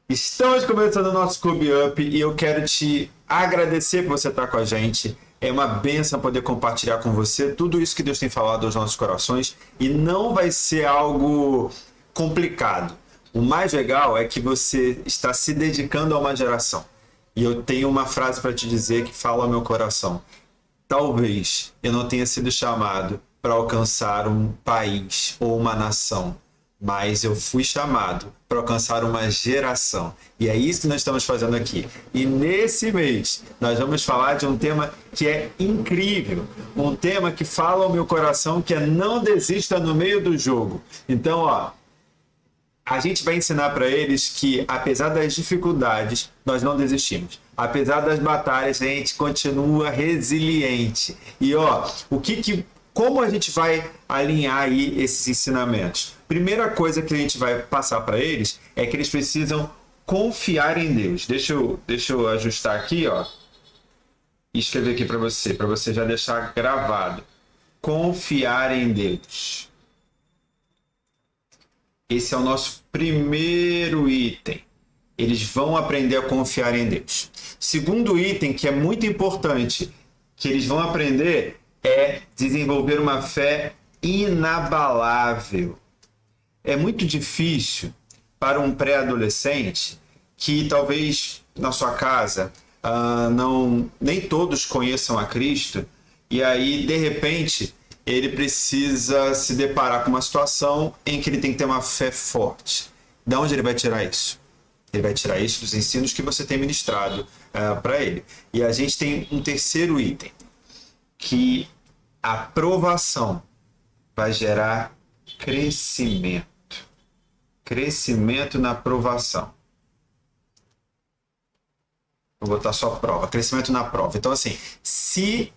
Estamos começando o nosso Clube Up e eu quero te agradecer por você estar com a gente. É uma bênção poder compartilhar com você tudo isso que Deus tem falado aos nossos corações e não vai ser algo complicado. O mais legal é que você está se dedicando a uma geração. E eu tenho uma frase para te dizer que fala ao meu coração. Talvez eu não tenha sido chamado para alcançar um país ou uma nação, mas eu fui chamado para alcançar uma geração. E é isso que nós estamos fazendo aqui. E nesse mês, nós vamos falar de um tema que é incrível. Um tema que fala ao meu coração, que é não desista no meio do jogo. Então, a gente vai ensinar para eles que, apesar das dificuldades, nós não desistimos. Apesar das batalhas, a gente continua resiliente. E, como a gente vai alinhar aí esses ensinamentos? Primeira coisa que a gente vai passar para eles é que eles precisam confiar em Deus. Deixa eu ajustar aqui, e escrever aqui para você já deixar gravado. Confiar em Deus. Esse é o nosso primeiro item. Eles vão aprender a confiar em Deus. Segundo item, que é muito importante, que eles vão aprender é desenvolver uma fé inabalável. É muito difícil para um pré-adolescente que talvez na sua casa nem todos conheçam a Cristo, e aí, de repente, ele precisa se deparar com uma situação em que ele tem que ter uma fé forte. De onde ele vai tirar isso? Ele vai tirar isso dos ensinos que você tem ministrado para ele. E a gente tem um terceiro item, que a provação vai gerar crescimento. Crescimento na provação. Vou botar só prova. Crescimento na prova. Então, assim, se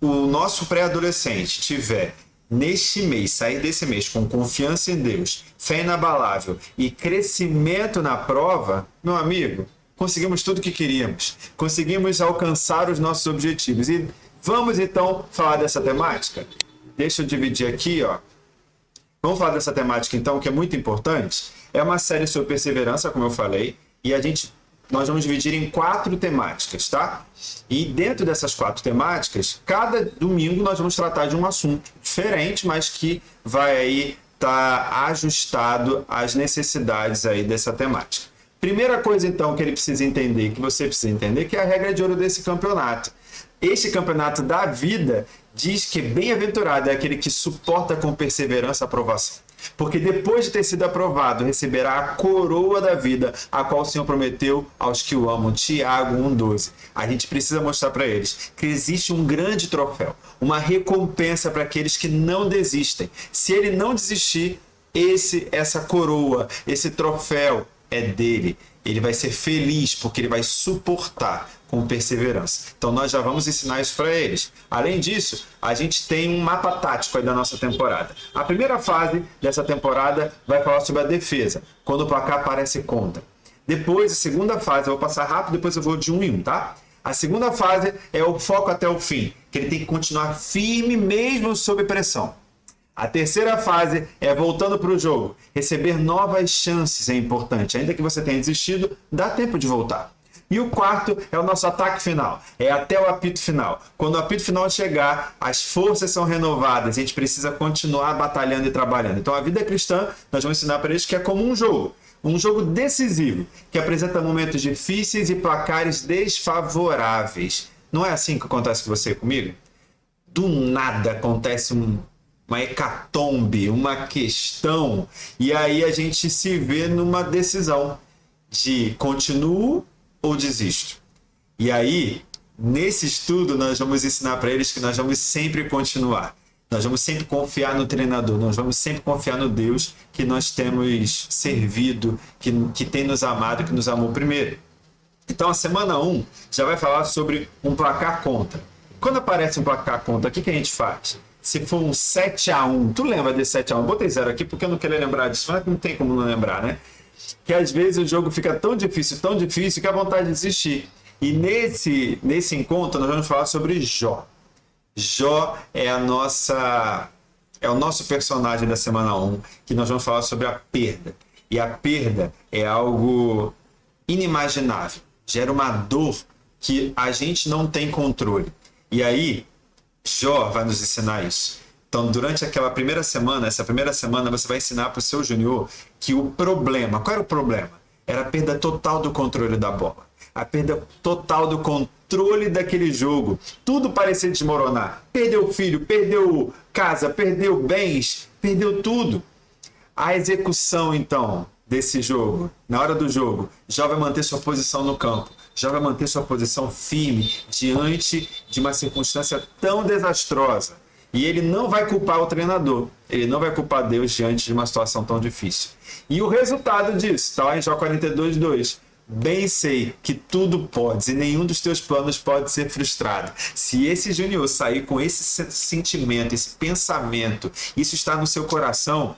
o nosso pré-adolescente tiver neste mês, sair desse mês com confiança em Deus, fé inabalável e crescimento na prova, meu amigo, conseguimos tudo o que queríamos. Conseguimos alcançar os nossos objetivos. E vamos então falar dessa temática? Deixa eu dividir aqui, Vamos falar dessa temática então, que é muito importante. É uma série sobre perseverança, como eu falei, e nós vamos dividir em 4 temáticas, tá? E dentro dessas 4 temáticas, cada domingo nós vamos tratar de um assunto diferente, mas que vai aí estar ajustado às necessidades aí dessa temática. Primeira coisa, então, que ele precisa entender, que você precisa entender, que é a regra de ouro desse campeonato. Este campeonato da vida diz que bem-aventurado é aquele que suporta com perseverança a aprovação. Porque depois de ter sido aprovado, receberá a coroa da vida, a qual o Senhor prometeu aos que o amam. Tiago 1,12. A gente precisa mostrar para eles que existe um grande troféu, uma recompensa para aqueles que não desistem. Se ele não desistir, essa coroa, esse troféu é dele. Ele vai ser feliz porque ele vai suportar com perseverança. Então nós já vamos ensinar isso para eles. Além disso, a gente tem um mapa tático aí da nossa temporada. A primeira fase dessa temporada vai falar sobre a defesa, quando o placar parece contra. Depois, a segunda fase, eu vou passar rápido, depois eu vou de 1 em 1, tá? A segunda fase é o foco até o fim, que ele tem que continuar firme mesmo sob pressão. A terceira fase é voltando para o jogo. Receber novas chances é importante. Ainda que você tenha desistido, dá tempo de voltar. E o quarto é o nosso ataque final. É até o apito final. Quando o apito final chegar, as forças são renovadas. A gente precisa continuar batalhando e trabalhando. Então a vida cristã, nós vamos ensinar para eles que é como um jogo. Um jogo decisivo, que apresenta momentos difíceis e placares desfavoráveis. Não é assim que acontece com você e comigo? Do nada acontece uma hecatombe, uma questão, e aí a gente se vê numa decisão de continuo ou desisto. E aí, nesse estudo, nós vamos ensinar para eles que nós vamos sempre continuar. Nós vamos sempre confiar no treinador, nós vamos sempre confiar no Deus que nós temos servido, que tem nos amado, que nos amou primeiro. Então, a semana 1 já vai falar sobre um placar contra. Quando aparece um placar contra, o que a gente faz? Se for um 7-1, tu lembra desse 7-1? Botei 0 aqui porque eu não queria lembrar disso, mas não tem como não lembrar, né? Que às vezes o jogo fica tão difícil que a vontade de desistir. E nesse encontro nós vamos falar sobre Jó. Jó é o nosso personagem da semana 1, que nós vamos falar sobre a perda. E a perda é algo inimaginável, gera uma dor que a gente não tem controle. E aí, Jó vai nos ensinar isso. Então, durante aquela primeira semana, essa primeira semana, você vai ensinar para o seu junior que o problema, qual era o problema? Era a perda total do controle da bola. A perda total do controle daquele jogo. Tudo parecia desmoronar. Perdeu filho, perdeu casa, perdeu bens, perdeu tudo. A execução, então, desse jogo, na hora do jogo, Jó vai manter sua posição no campo. Jó vai manter sua posição firme diante de uma circunstância tão desastrosa. E ele não vai culpar o treinador. Ele não vai culpar Deus diante de uma situação tão difícil. E o resultado disso está lá em Jó 42:2. Bem sei que tudo podes e nenhum dos teus planos pode ser frustrado. Se esse junior sair com esse sentimento, esse pensamento, isso está no seu coração,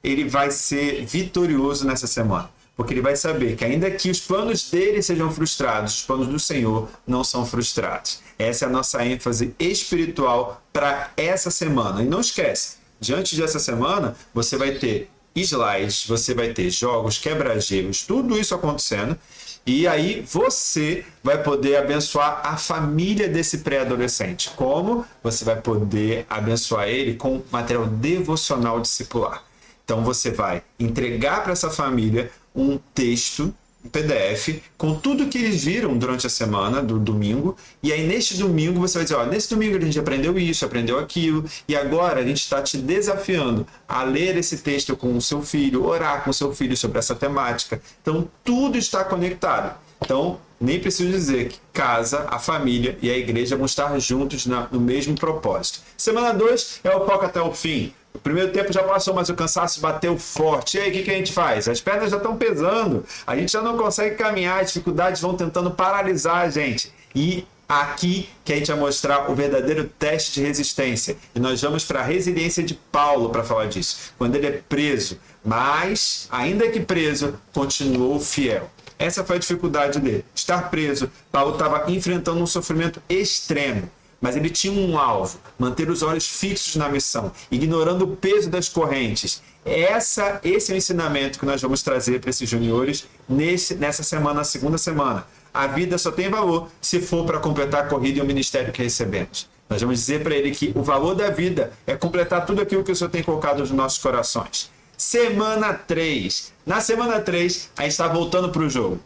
ele vai ser vitorioso nessa semana. Porque ele vai saber que ainda que os planos dele sejam frustrados, os planos do Senhor não são frustrados. Essa é a nossa ênfase espiritual para essa semana. E não esquece, diante dessa semana, você vai ter slides, você vai ter jogos, quebra-gelos, tudo isso acontecendo. E aí você vai poder abençoar a família desse pré-adolescente. Como? Você vai poder abençoar ele com material devocional discipular. Então você vai entregar para essa família um texto, um PDF, com tudo que eles viram durante a semana, do domingo. E aí neste domingo você vai dizer, ó, nesse domingo a gente aprendeu isso, aprendeu aquilo. E agora a gente está te desafiando a ler esse texto com o seu filho, orar com o seu filho sobre essa temática. Então tudo está conectado. Então nem preciso dizer que casa, a família e a igreja vão estar juntos no mesmo propósito. Semana 2 é o foco até o fim. O primeiro tempo já passou, mas o cansaço bateu forte. E aí, o que a gente faz? As pernas já estão pesando, a gente já não consegue caminhar, as dificuldades vão tentando paralisar a gente. E aqui que a gente vai mostrar o verdadeiro teste de resistência. E nós vamos para a resiliência de Paulo para falar disso. Quando ele é preso, mas, ainda que preso, continuou fiel. Essa foi a dificuldade dele. Estar preso, Paulo estava enfrentando um sofrimento extremo. Mas ele tinha um alvo, manter os olhos fixos na missão, ignorando o peso das correntes. Esse é o ensinamento que nós vamos trazer para esses juniores nessa semana, a segunda semana. A vida só tem valor se for para completar a corrida e o ministério que recebemos. Nós vamos dizer para ele que o valor da vida é completar tudo aquilo que o Senhor tem colocado nos nossos corações. Semana 3. Na semana 3, a gente está voltando para o jogo.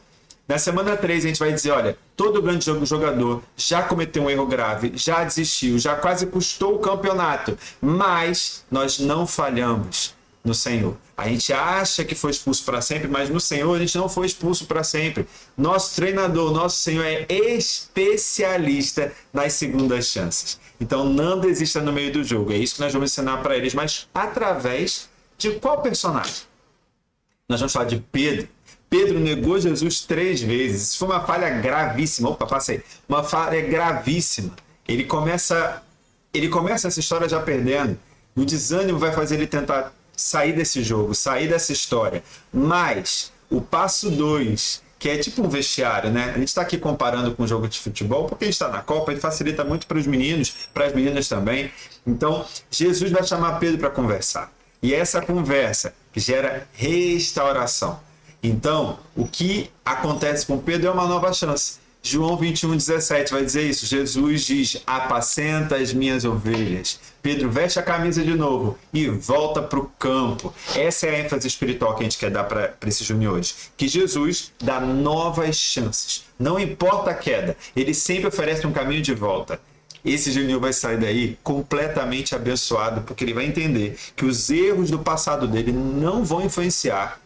Na semana 3 a gente vai dizer, olha, todo grande jogador já cometeu um erro grave, já desistiu, já quase custou o campeonato, mas nós não falhamos no Senhor. A gente acha que foi expulso para sempre, mas no Senhor a gente não foi expulso para sempre. Nosso treinador, nosso Senhor é especialista nas segundas chances. Então não desista no meio do jogo. É isso que nós vamos ensinar para eles, mas através de qual personagem? Nós vamos falar de Pedro. Pedro negou Jesus 3 vezes. Isso foi uma falha gravíssima. Opa, passei. Uma falha gravíssima. Ele começa essa história já perdendo. O desânimo vai fazer ele tentar sair desse jogo, sair dessa história. Mas o passo 2, que é tipo um vestiário, né? A gente está aqui comparando com um jogo de futebol, porque a gente está na Copa, ele facilita muito para os meninos, para as meninas também. Então, Jesus vai chamar Pedro para conversar. E essa conversa gera restauração. Então, o que acontece com Pedro é uma nova chance. João 21:17 vai dizer isso. Jesus diz, apacenta as minhas ovelhas. Pedro veste a camisa de novo e volta para o campo. Essa é a ênfase espiritual que a gente quer dar para esses juniores. Que Jesus dá novas chances. Não importa a queda, ele sempre oferece um caminho de volta. Esse junior vai sair daí completamente abençoado, porque ele vai entender que os erros do passado dele não vão influenciar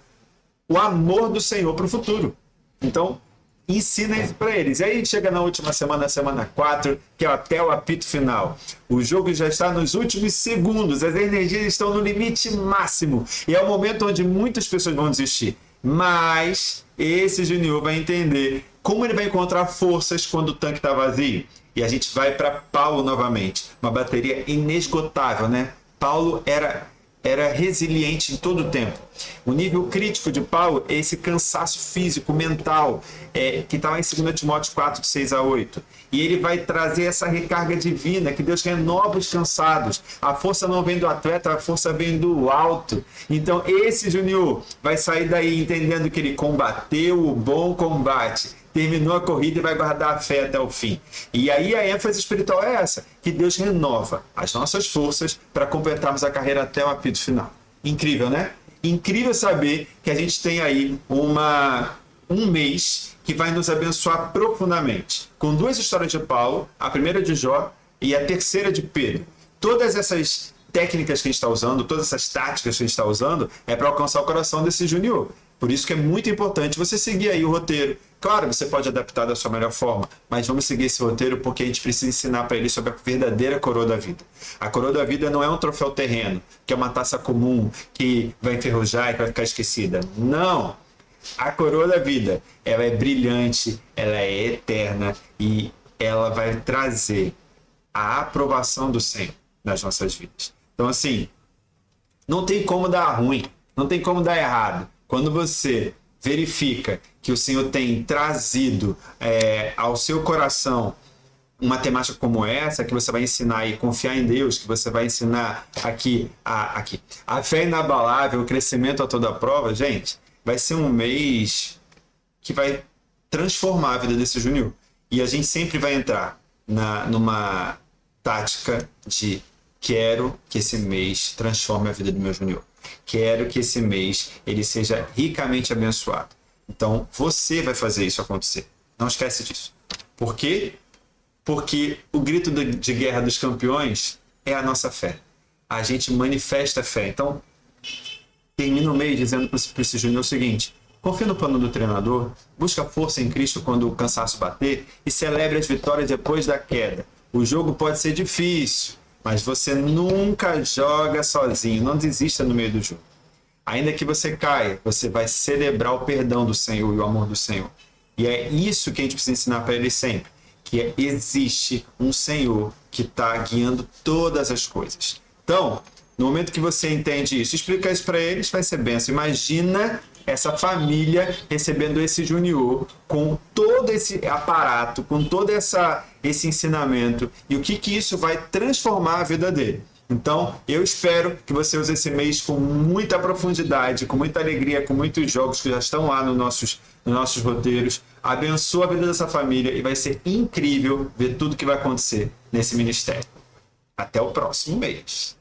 o amor do Senhor para o futuro. Então, ensina isso para eles. E aí a gente chega na última semana, semana 4, que é até o apito final. O jogo já está nos últimos segundos, as energias estão no limite máximo. E é o momento onde muitas pessoas vão desistir. Mas esse junior vai entender como ele vai encontrar forças quando o tanque está vazio. E a gente vai para Paulo novamente. Uma bateria inesgotável, né? Paulo era resiliente em todo o tempo. O nível crítico de Paulo é esse cansaço físico, mental, que está lá em 2 Timóteo 4, de 6 a 8. E ele vai trazer essa recarga divina, que Deus renova os cansados. A força não vem do atleta, a força vem do alto. Então esse Júnior vai sair daí entendendo que ele combateu o bom combate, terminou a corrida e vai guardar a fé até o fim. E aí a ênfase espiritual é essa, que Deus renova as nossas forças para completarmos a carreira até o apito final. Incrível, né? Incrível saber que a gente tem aí um mês que vai nos abençoar profundamente. Com 2 histórias de Paulo, a primeira de Jó e a terceira de Pedro. Todas essas técnicas que a gente está usando, todas essas táticas que a gente está usando, é para alcançar o coração desse Júnior. Por isso que é muito importante você seguir aí o roteiro. Claro, você pode adaptar da sua melhor forma, mas vamos seguir esse roteiro porque a gente precisa ensinar para ele sobre a verdadeira coroa da vida. A coroa da vida não é um troféu terreno, que é uma taça comum, que vai enferrujar e que vai ficar esquecida. Não! A coroa da vida, ela é brilhante, ela é eterna e ela vai trazer a aprovação do Senhor nas nossas vidas. Então, assim, não tem como dar ruim, não tem como dar errado. Quando você verifica que o Senhor tem trazido ao seu coração uma temática como essa, que você vai ensinar e confiar em Deus, que você vai ensinar aqui a fé inabalável, o crescimento a toda prova, gente, vai ser um mês que vai transformar a vida desse Júnior. E a gente sempre vai entrar numa tática de quero que esse mês transforme a vida do meu Júnior. Quero que esse mês ele seja ricamente abençoado. Então, você vai fazer isso acontecer. Não esquece disso. Por quê? Porque o grito de guerra dos campeões é a nossa fé. A gente manifesta a fé. Então, termina o mês dizendo para esse Júnior o seguinte: confia no plano do treinador, busca força em Cristo quando o cansaço bater e celebre as vitórias depois da queda. O jogo pode ser difícil, mas você nunca joga sozinho. Não desista no meio do jogo. Ainda que você caia, você vai celebrar o perdão do Senhor e o amor do Senhor. E é isso que a gente precisa ensinar para ele sempre. Que existe um Senhor que está guiando todas as coisas. Então, no momento que você entende isso, explica isso para eles, vai ser benção. Imagina essa família recebendo esse Júnior com todo esse aparato, com todo esse ensinamento e o que isso vai transformar a vida dele. Então, eu espero que você use esse mês com muita profundidade, com muita alegria, com muitos jogos que já estão lá nos nossos roteiros. Abençoa a vida dessa família e vai ser incrível ver tudo que vai acontecer nesse ministério. Até o próximo mês.